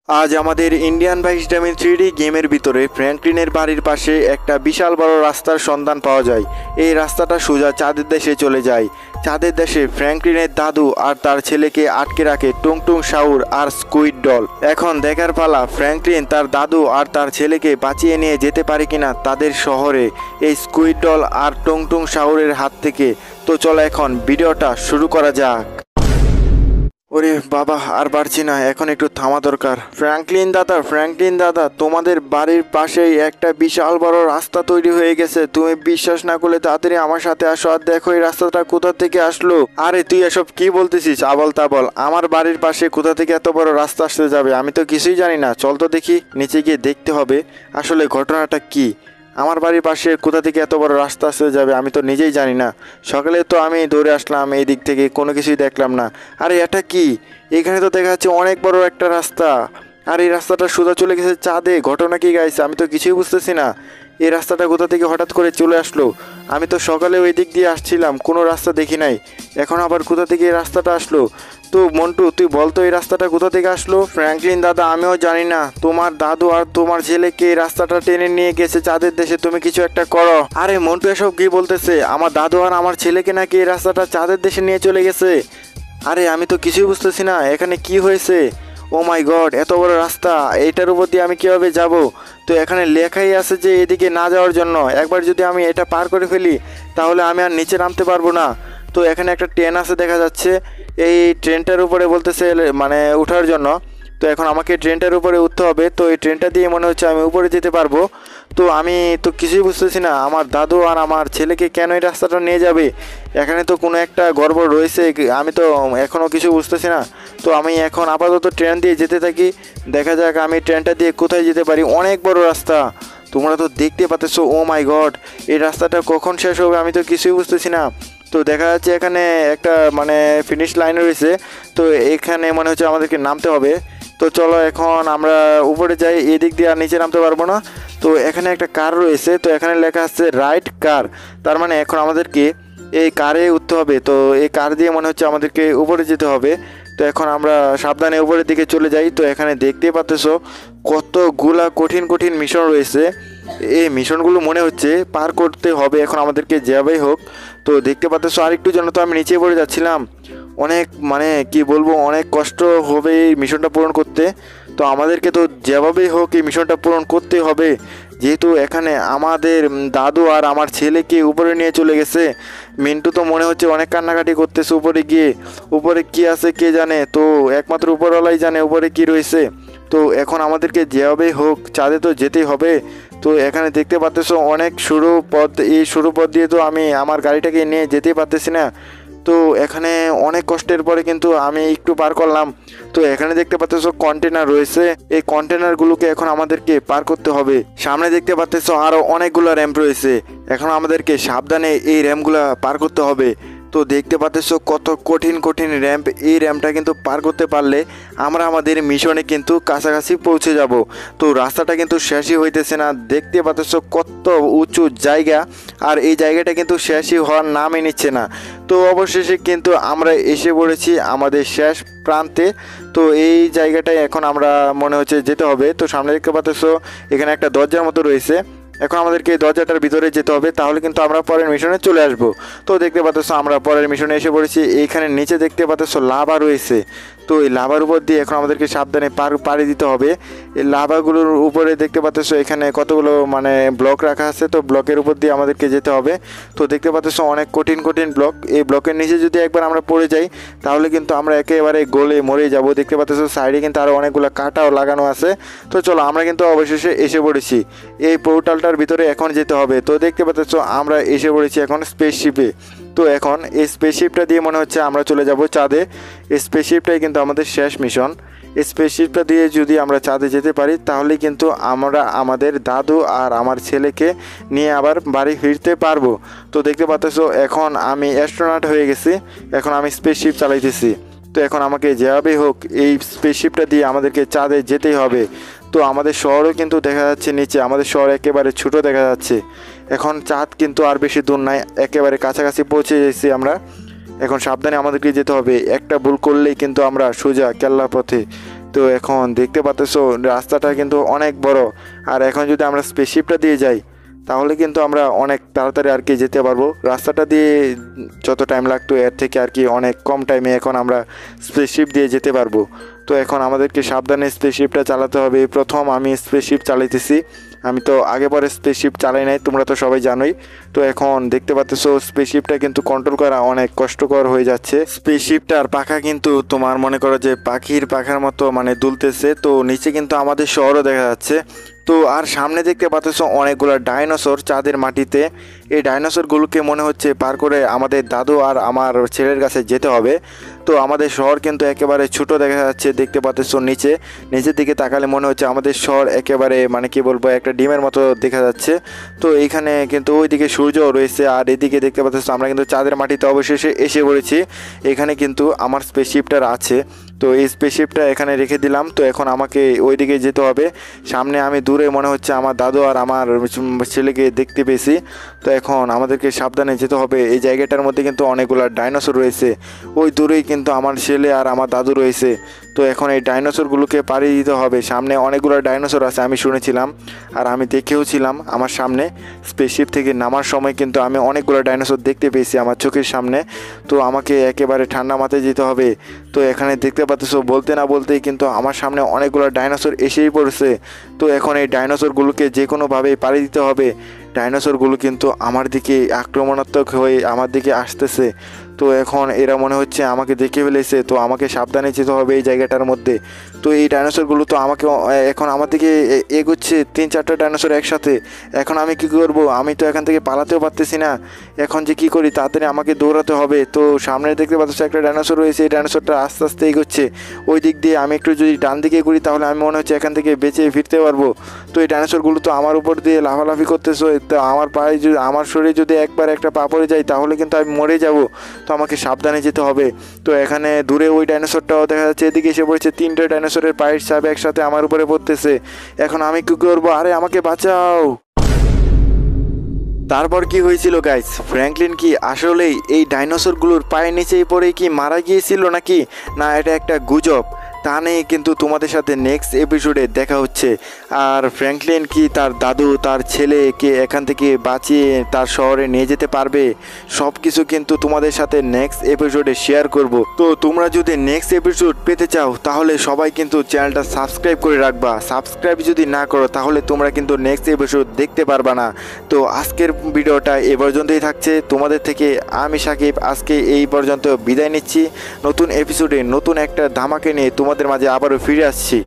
আজ আমাদের Indian vice dummy 3D গেমের ভিতরে ফ্র্যাঙ্কলিনের বাড়ির পাশে একটা বিশাল বড় রাস্তার সন্ধান পাওয়া যায়। এই রাস্তাটা সোজা চাঁদের দেশে চলে যায়। চাঁদের দেশে ফ্র্যাঙ্কলিনের দাদু আর তার ছেলেকে আটকে রাখে টুংটুং সাউর আর স্কুইড ডল। এখন দেখার পালা ফ্র্যাঙ্কলিন তার দাদু আর তার ছেলেকে বাঁচিয়ে নিয়ে যেতে পারে কিনা তাদের শহরে এই স্কুইড ডল আর টুংটুং সাউরের হাত থেকে। তো চলো এখন ভিডিওটা শুরু করা যাক। ওরে বাবা, আর পারছি না, এখন একটু থামা দরকার। ফ্র্যাঙ্কলিন দাদা, তোমাদের বাড়ির পাশেই একটা বিশাল বড় রাস্তা তৈরি হয়ে গেছে। তুমি বিশ্বাস না করলে তাড়াতাড়ি আমার সাথে আসো আর দেখো এই রাস্তাটা কোথা থেকে আসলো। আরে তুই এসব কি বলতেছিস আবল তাবল? আমার বাড়ির পাশে কোথা থেকে এত বড় রাস্তা আসতে যাবে? আমি তো কিছুই জানি না। চল তো দেখি, নিচে গিয়ে দেখতে হবে আসলে ঘটনাটা কি। আমার বাড়ির পাশে কোথা থেকে এত বড় রাস্তা আসতে যাবে আমি তো নিজেই জানি না। সকালে তো আমি দৌড়ে আসলাম এই দিক থেকে, কোনো কিছুই দেখলাম না। আরে এটা কি? এখানে তো দেখা যাচ্ছে অনেক বড় একটা রাস্তা, আর এই রাস্তাটা সোজা চলে গেছে চাঁদে। ঘটনা কি গাইছে? আমি তো কিছুই বুঝতেছি না। এই রাস্তাটা কোথা থেকে হঠাৎ করে চলে আসলো? আমি তো সকালে ওই দিক দিয়ে আসছিলাম, কোনো রাস্তা দেখি নাই। এখন আবার কোথা থেকে এই রাস্তাটা আসলো? তো মন্টু, তুই বলতো এই রাস্তাটা কোথা থেকে আসলো? ফ্র্যাঙ্কলিন দাদা, আমিও জানি না। তোমার দাদু আর তোমার ছেলেকে এই রাস্তাটা টেনে নিয়ে গেছে চাঁদের দেশে। তুমি কিছু একটা করো। আরে মন্টু, এসব কি বলতেছে? আমার দাদু আর আমার ছেলেকে নাকি এই রাস্তাটা চাঁদের দেশে নিয়ে চলে গেছে? আরে আমি তো কিছুই বুঝতেছি না, এখানে কি হয়েছে? ও মাই গড, এত বড় রাস্তা, এইটার উপর দিয়ে আমি কিভাবে যাব? তো এখানে লেখাই আছে যে এদিকে না যাওয়ার জন্য। একবার যদি আমি এটা পার করে ফেলি তাহলে আমি আর নিচে নামতে পারবো না। তো এখানে একটা ট্রেন আছে দেখা যাচ্ছে, এই ট্রেনটার উপরে বলতেছে মানে ওঠার জন্য। তো এখন আমাকে ট্রেনটার উপরে উঠতে হবে। তো এই ট্রেনটা দিয়ে মনে হচ্ছে আমি উপরে যেতে পারবো। তো আমি তো কিছুই বুঝতেছি না, আমার দাদু আর আমার ছেলেকে কেন এই রাস্তাটা নিয়ে যাবে? এখানে তো কোনো একটা গড়বড় রয়েছে, আমি তো এখনও কিছু বুঝতেছি না। তো আমি এখন আপাতত ট্রেন দিয়ে যেতে থাকি, দেখা যাক আমি ট্রেনটা দিয়ে কোথায় যেতে পারি। অনেক বড় রাস্তা, তোমরা তো দেখতে পাচ্ছ। ও মাই গড, এই রাস্তাটা কখন শেষ হবে আমি তো কিছুই বুঝতেছি না। তো দেখা যাচ্ছে এখানে একটা মানে ফিনিশ লাইন রয়েছে। তো এখানে মনে হচ্ছে আমাদেরকে নামতে হবে। তো চলো এখন আমরা উপরে যাই, এদিক দিয়ে আর নিচে নামতে পারবো না। তো এখানে একটা কার রয়েছে, তো এখানে লেখা আছে রাইট কার, তার মানে এখন আমাদেরকে এই কারে উঠতে হবে। তো এই কার দিয়ে মনে হচ্ছে আমাদেরকে উপরে যেতে হবে। তো এখন আমরা সাবধানে উপরের দিকে চলে যাই। তো এখানে দেখতেই পাচ্ছ কতগুলা কঠিন কঠিন মিশন রয়েছে। এই মিশনগুলো মনে হচ্ছে পার করতে হবে এখন আমাদেরকে যেভাবেই হোক। তো দেখতে পাচ্ছ আরেকটু জন্য তো আমি নিচে পড়ে যাচ্ছিলাম। অনেক মানে কি বলবো, অনেক কষ্ট হবে এই মিশনটা পূরণ করতে। তো আমাদেরকে তো যেভাবেই হোক এই মিশনটা পূরণ করতে হবে, যেহেতু এখানে আমাদের দাদু আর আমার ছেলেকে উপরে নিয়ে চলে গেছে। মিন্টু তো মনে হচ্ছে অনেক কান্নাকাটি করতেছে উপরে গিয়ে। উপরে কি আছে কে জানে, তো একমাত্র উপরওয়ালাই জানে উপরে কি রয়েছে। তো এখন আমাদেরকে যেভাবেই হোক চাঁদে তো যেতেই হবে। তো এখানে দেখতে পাচ্ছ অনেক সরু পথ, এই সরু পথ দিয়ে তো আমি আমার গাড়িটাকে নিয়ে যেতেই পারতেছি না। তো এখানে অনেক কষ্টের পরে কিন্তু আমি একটু পার করলাম। তো এখানে দেখতে পাচ্ছ কন্টেনার রয়েছে, এই কন্টেনারগুলোকে এখন আমাদেরকে পার করতে হবে। সামনে দেখতে পাচ্ছ আরও অনেকগুলো র্যাম্প রয়েছে, এখন আমাদেরকে সাবধানে এই র্যাম্পগুলো পার করতে হবে। তো দেখতে পাচ্ছ কত কঠিন কঠিন র্যাম্প, এই র্যাম্পটা কিন্তু পার করতে পারলে আমরা আমাদের মিশনে কিন্তু কাছাকাছি পৌঁছে যাব। তো রাস্তাটা কিন্তু শেষই হইতেছে না, দেখতে পাচ্ছ কত উঁচু জায়গা, আর এই জায়গাটা কিন্তু শেষই হওয়ার নামই নিচ্ছে না। তো অবশেষে কিন্তু আমরা এসে পড়েছি আমাদের শেষ প্রান্তে। তো এই জায়গাটায় এখন আমরা মনে হচ্ছে যেতে হবে। তো সামনে দেখতে পাচ্ছ এখানে একটা দরজার মতো রয়েছে, এখন আমাদেরকে এই দরজাটার ভিতরে যেতে হবে, তাহলে কিন্তু আমরা পরের মিশনে চলে আসব। তো দেখতে পাচ্ছ আমরা পরের মিশনে এসে পড়েছি। এইখানে নিচে দেখতে পাচ্ছ লাভা রয়েছে, তো এই লাভার উপর দিয়ে এখন আমাদেরকে সাবধানে পাড়ি দিতে হবে। এই লাভাগুলোর উপরে দেখতে পাচ্ছ এখানে কতগুলো মানে ব্লক রাখা আছে, তো ব্লকের উপর দিয়ে আমাদেরকে যেতে হবে। তো দেখতে পাচ্ছ অনেক কঠিন কঠিন ব্লক, এই ব্লকের নিচে যদি একবার আমরা পড়ে যাই তাহলে কিন্তু আমরা একেবারে গলে মরে যাব। দেখতে পাচ্ছ সাইডে কিন্তু আরও অনেকগুলো কাঁটাও লাগানো আছে। তো চলো আমরা কিন্তু অবশেষে এসে পড়েছি এই পোর্টালটার ভিতরে, এখন যেতে হবে। তো দেখতে পাচ্ছ আমরা এসে পড়েছি এখন স্পেসশিপে। তো এখন এই স্পেসশিপটা দিয়ে মনে হচ্ছে আমরা চলে যাব চাঁদে। এই স্পেসশিপটাই কিন্তু আমাদের শেষ মিশন। এই স্পেসশিপটা দিয়ে যদি আমরা চাঁদে যেতে পারি তাহলে কিন্তু আমরা আমাদের দাদু আর আমার ছেলেকে নিয়ে আবার বাড়ি ফিরতে পারবো। তো দেখতে পাচ্ছ এখন আমি অ্যাস্ট্রোনট হয়ে গেছি, এখন আমি স্পেসশিপ চালাইতেছি। তো এখন আমাকে যেভাবেই হোক এই স্পেসশিপটা দিয়ে আমাদেরকে চাঁদে যেতেই হবে। তো আমাদের শহরও কিন্তু দেখা যাচ্ছে নিচে, আমাদের শহর একেবারে ছোট দেখা যাচ্ছে। এখন চাঁদ কিন্তু আর বেশি দূর নাই, একেবারে কাছাকাছি পৌঁছে গেছি আমরা। এখন সাবধানে আমাদেরকে যেতে হবে, একটা ভুল করলেই কিন্তু আমরা সোজা কেল্লা পথে। তো এখন দেখতে পাচ্ছ রাস্তাটা কিন্তু অনেক বড়, আর এখন যদি আমরা স্পেসশিপটা দিয়ে যাই তাহলে কিন্তু আমরা অনেক তাড়াতাড়ি আর কি যেতে পারবো। রাস্তাটা দিয়ে যত টাইম লাগতো এর থেকে আর কি অনেক কম টাইমে এখন আমরা স্পেসশিপ দিয়ে যেতে পারবো। তো এখন আমাদেরকে সাবধানে স্পেসশিপটা চালাতে হবে। প্রথম আমি স্পেসশিপ চালাইতেছি, আমি তো আগে পরে স্পেসশিপ চালাই নাই, তোমরা তো সবাই জানোই। তো এখন দেখতে পাচ্ছ স্পেসশিপটা কিন্তু কন্ট্রোল করা অনেক কষ্টকর হয়ে যাচ্ছে। স্পেসশিপটার পাখা কিন্তু তোমার মনে করো যে পাখির পাখার মতো মানে দুলতেছে। তো নিচে কিন্তু আমাদের শহরও দেখা যাচ্ছে। তো আর সামনে দেখতে পাচ্ছ অনেকগুলো ডাইনোসর চাঁদের মাটিতে। এই ডাইনোসরগুলোকে মনে হচ্ছে পার করে আমাদের দাদু আর আমার ছেলের কাছে যেতে হবে। তো আমাদের শহর কিন্তু একেবারে ছোট দেখা যাচ্ছে, দেখতে পাচ্ছ নিচের দিকে তাকালে মনে হচ্ছে আমাদের শহর একেবারে মানে কি বলবো একটা ডিমের মতো দেখা যাচ্ছে। তো এইখানে কিন্তু ওইদিকে সূর্যও রয়েছে, আর এদিকে দেখতে পাচ্ছ আমরা কিন্তু চাঁদের মাটিতে অবশেষে এসে পড়েছি। এখানে কিন্তু আমার স্পেসশিপটার আছে, তো এই স্পেসশিপটা এখানে রেখে দিলাম। তো এখন আমাকে ওইদিকে যেতে হবে। সামনে আমি দূরে মনে হচ্ছে আমার দাদু আর আমার ছেলেকে দেখতে পেয়েছি। তো এখন আমাদেরকে সাবধানে যেতে হবে। এই জায়গাটার মধ্যে কিন্তু অনেকগুলো ডাইনোসর রয়েছে, ওই দূরেই কিন্তু আমার ছেলে আর আমার দাদু রয়েছে। তো এখন এই ডাইনোসরগুলোকে পাড়ি দিতে হবে। সামনে অনেকগুলো ডাইনোসর আছে আমি শুনেছিলাম, আর আমি দেখেও ছিলাম আমার সামনে স্পেসশিপ থেকে নামার সময় কিন্তু আমি অনেকগুলো ডাইনোসর দেখতে পেয়েছি আমার চোখের সামনে। তো আমাকে একেবারে ঠান্ডা মাথায় যেতে হবে। তো এখানে দেখতে পাচ্ছ বলতে না বলতেই কিন্তু আমার সামনে অনেকগুলো ডাইনোসর এসেই পড়েছে। তো এখন এই ডাইনোসরগুলোকে যে কোনোভাবেই পাড়ি দিতে হবে। ডাইনোসরগুলো কিন্তু আমার দিকে আক্রমণাত্মক হয়ে আমার দিকে আসতেছে। তো এখন এরা মনে হচ্ছে আমাকে দেখে ফেলেছে, তো আমাকে সাবধানে যেতে হবে এই জায়গাটার মধ্যে। তো এই ডাইনোসরগুলো তো আমাকে এখন আমার দিকে এগোচ্ছে, 3-4টা ডাইনোসর একসাথে। এখন আমি কি করব? আমি তো এখান থেকে পালাতেও পারতেছি না। এখন যে কি করি, তাড়াতাড়ি আমাকে দৌড়াতে হবে। তো সামনে দেখতে পাচ্ছ একটা ডাইনোসর রয়েছে, এই ডাইনোসরটা আস্তে আস্তে এগোচ্ছে ওই দিক দিয়ে। আমি একটু যদি ডান দিকে করি তাহলে আমি মনে হচ্ছে এখান থেকে বেঁচে ফিরতে পারবো। তো এই ডাইনোসরগুলো তো আমার উপর দিয়ে লাফালাফি করতেছে। তো আমার পায়ে যদি আমার শরীরে যদি একবার একটা পা পড়ে যায় তাহলে কিন্তু আমি মরে যাব। তো আমাকে সাবধানে যেতে হবে। তো এখানে দূরে ওই ডাইনোসরটাও দেখা যাচ্ছে, এদিকে এসে পড়েছে। 3টে ডাইনোসরের পায়ের ছাপ একসাথে আমার উপরে পড়তেছে। এখন আমি কি করবো? আরে আমাকে বাঁচাও। তারপর কি হয়েছিল গাইস? ফ্র্যাঙ্কলিন কি আসলেই এই ডাইনোসরগুলোর পায়ের নিচেই পড়ে কি মারা গিয়েছিল নাকি না এটা একটা গুজব? তা নিয়ে কিন্তু তোমাদের সাথে নেক্সট এপিসোডে দেখা হচ্ছে। আর ফ্র্যাঙ্কলিন কি তার দাদু তার ছেলেকে এখান থেকে বাঁচিয়ে তার শহরে নিয়ে যেতে পারবে? সব কিছু কিন্তু তোমাদের সাথে নেক্সট এপিসোডে শেয়ার করব। তো তোমরা যদি নেক্সট এপিসোড পেতে চাও তাহলে সবাই কিন্তু চ্যানেলটা সাবস্ক্রাইব করে রাখবা। সাবস্ক্রাইব যদি না করো তাহলে তোমরা কিন্তু নেক্সট এপিসোড দেখতে পারবা না। তো আজকের ভিডিওটা এ পর্যন্তই থাকছে। তোমাদের থেকে আমি সাকিব আজকে এই পর্যন্ত বিদায় নিচ্ছি। নতুন এপিসোডে নতুন একটা ধামাকে নিয়ে তোমাদের মাঝে আবারও ফিরে আসছি।